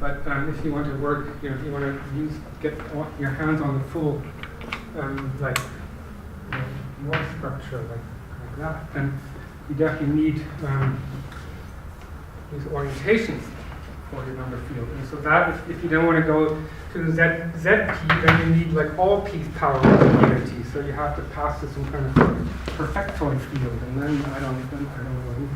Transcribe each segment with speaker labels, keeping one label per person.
Speaker 1: But if you want to work, if you want to get your hands on the full, more structure like that, then you definitely need these orientations for your number field. And so that, if you don't want to go to the ZP, then you need like all P's power unity. So you have to pass to some kind of perfectoid field, and then I don't know.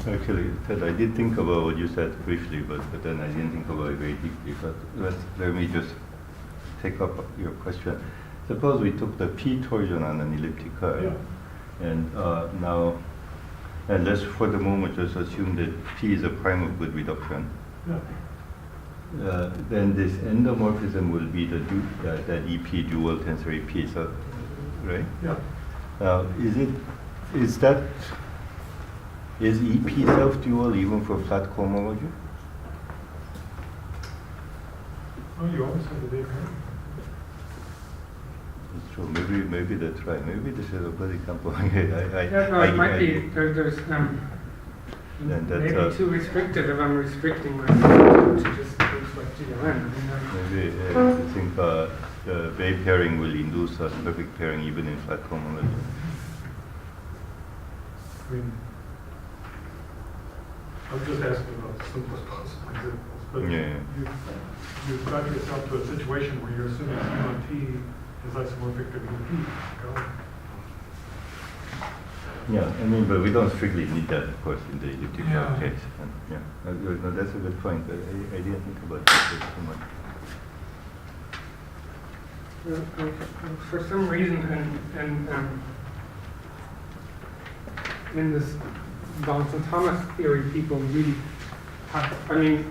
Speaker 2: Actually, Ted, I did think about what you said briefly, but then I didn't think about it very deeply. But let me just take up your question. Suppose we took the P torsion on an elliptical, and now, and let's for the moment just assume that P is a prime of good reduction. Then this endomorphism will be that EP dual tensor EP, so, right?
Speaker 3: Yeah.
Speaker 2: Now, is EP self-dual even for flat cohomology?
Speaker 3: Oh, you always have the Behrend.
Speaker 2: That's true. Maybe that's right. Maybe this is a good example.
Speaker 1: It might be. There's maybe too restrictive if I'm restricting myself to just things like GLN.
Speaker 2: Maybe I think the Bay pairing will induce a perfect pairing even in flat cohomology.
Speaker 3: I mean, I'm just asking about the simplest possible examples, but you've got yourself to a situation where you're assuming U1P is isomorphic to UP.
Speaker 2: Yeah, I mean, but we don't strictly need that, of course, in the elliptical case. And, no, that's a good point, but I didn't think about it too much.
Speaker 1: For some reason, in this Donaldson-Thomas theory, people really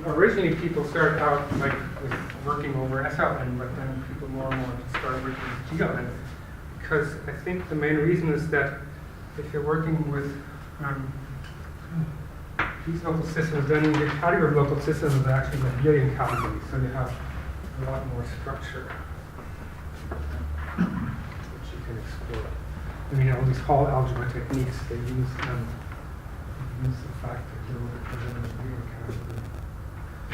Speaker 1: originally people started out like with working over SLN, but then people more and more started working with GLN, because I think the main reason is that if you're working with these local systems, then the category of local systems is actually the Abelian category, so you have a lot more structure which you can explore. All these Hall algebra techniques, they use the fact that you're representing the Abelian category.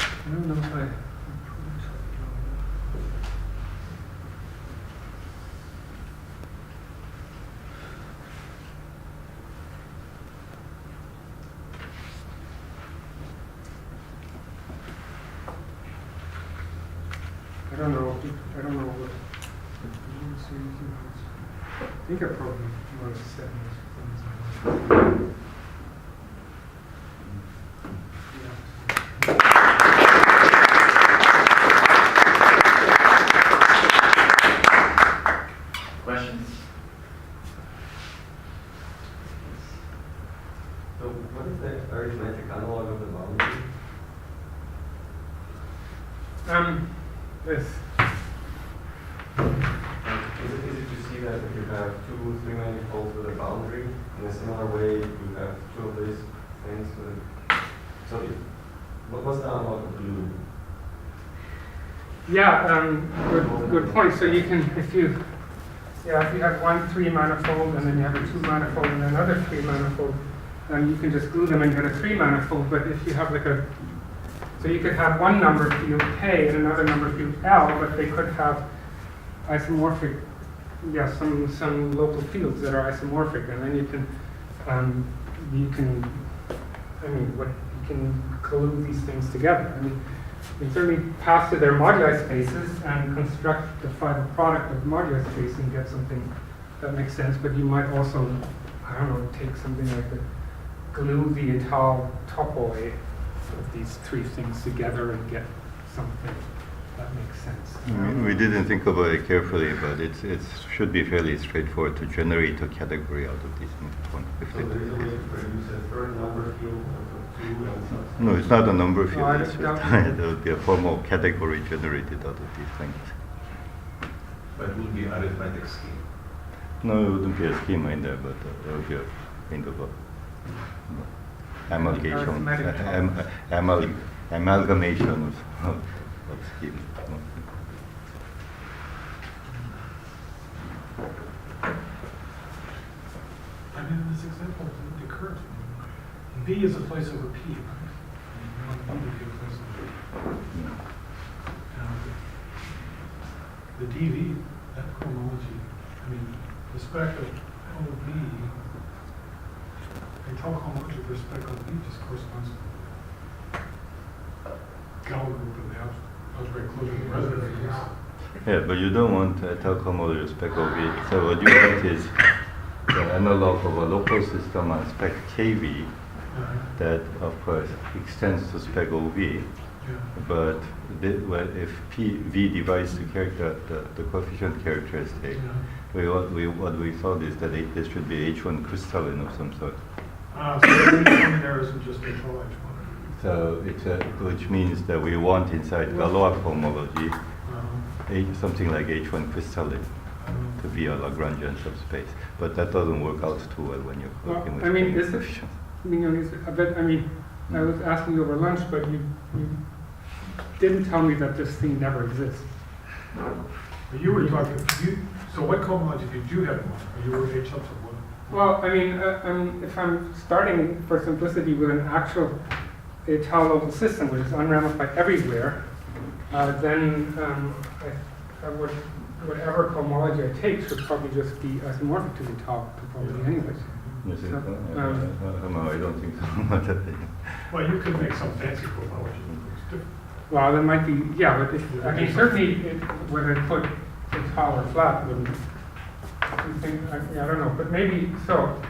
Speaker 1: I don't know if I I don't know what. I think I probably want to set these things.
Speaker 4: Questions?
Speaker 5: So what is the arithmetic analog of the boundary?
Speaker 1: This.
Speaker 5: Is it easy to see that if you have two three-manifolds with a boundary, in a similar way you have two of these things? What's the analog of blue?
Speaker 1: Good point. So you can, if you have one 3-manifold and then you have a 2-manifold and another 3-manifold, you can just glue them and get a 3-manifold. But if you have so you could have one number field K and another number field L, but they could have isomorphic, some local fields that are isomorphic, and then you can glue these things together. You can certainly pass to their moduli spaces and construct the final product of moduli space and get something that makes sense. But you might also, take something like glue the Ital topoi of these three things together and get something that makes sense.
Speaker 2: We didn't think about it carefully, but it should be fairly straightforward to generate a category out of these.
Speaker 5: So there is a way to produce a third number field of 2 and something?
Speaker 2: No, it's not a number field.
Speaker 1: No,
Speaker 2: There would be a formal category generated out of these things.
Speaker 4: But it would be arithmetic scheme.
Speaker 2: No, it wouldn't be a schema in there, but there would be a kind of amalgamation of schemes.
Speaker 3: In this example, it occurred to me. B is a place over P, right? And you want to the DV, that cohomology, I mean, the spec of OV, a tau cohomology for spec OV just corresponds to the Gauss group in the algebraic closure of the resonance fields.
Speaker 2: Yeah, but you don't want a tau cohomology spec OV. So what you want is the analog of a local system on spec KV that, of course, extends to spec OV.
Speaker 3: Yeah.
Speaker 2: But if V divides the character, the coefficient characteristic, what we thought is that there should be H1 crystalline of some sort.
Speaker 3: So there isn't just a tau H1.
Speaker 2: So which means that we want inside Galois cohomology something like H1 crystalline to be a Lagrangian subspace. But that doesn't work out too well when you're working with coefficients.
Speaker 1: I was asking you over lunch, but you didn't tell me that this thing never exists.
Speaker 3: But you were talking, so what cohomology did you have in mind? Or you were H subs of what?
Speaker 1: Well, I mean, if I'm starting for simplicity with an actual tau local system, which is unramified everywhere, then I would, whatever cohomology I take should probably just be isomorphic to the tau topology anyways.
Speaker 2: You see?
Speaker 1: So,
Speaker 2: No, I don't think so.
Speaker 3: Well, you could make some fancy cohomology. It's different.
Speaker 1: Well, there might be, yeah, but if, I mean, certainly whether I put the tau or flat wouldn't, I don't know, but maybe so.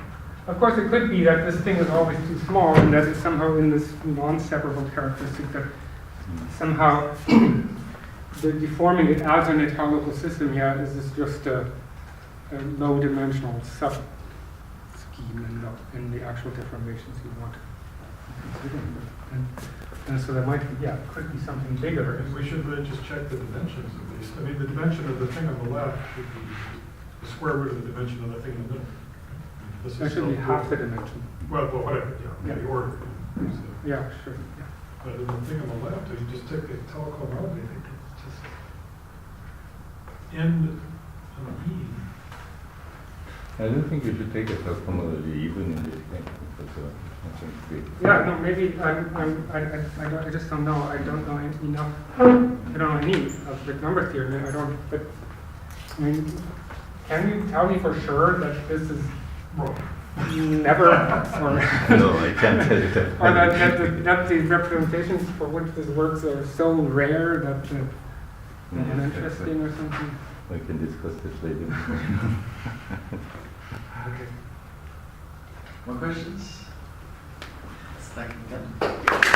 Speaker 1: Of course, it could be that this thing is always too small and that it's somehow in this non-separable characteristic that somehow the deforming it as an tau local system, yeah, is this just a low-dimensional sub-scheme in the actual deformations you want to consider. And so there might be, yeah, it could be something bigger.
Speaker 3: And we should really just check the dimensions at least. I mean, the dimension of the thing on the left should be the square root of the dimension of the thing in the middle. This is
Speaker 1: That should be
Speaker 3: still-
Speaker 1: half the dimension.
Speaker 3: Well, whatever, yeah, the order.
Speaker 1: Yeah, sure. Yeah.
Speaker 3: But in the thing on the left, if you just take the tau cohomology, I think it's just end of E.
Speaker 2: I don't think you should take a tau cohomology even in this case. Because, I think
Speaker 1: Yeah, no, maybe I just don't know. I don't know enough. I don't know any of the number theory. I don't. But I mean, can you tell me for sure that this is never, or
Speaker 2: no, I can't tell you that.
Speaker 1: or that the representations for which this works are so rare that they're uninteresting or something?
Speaker 2: We can discuss this later.
Speaker 6: Okay. More questions? Stacking them.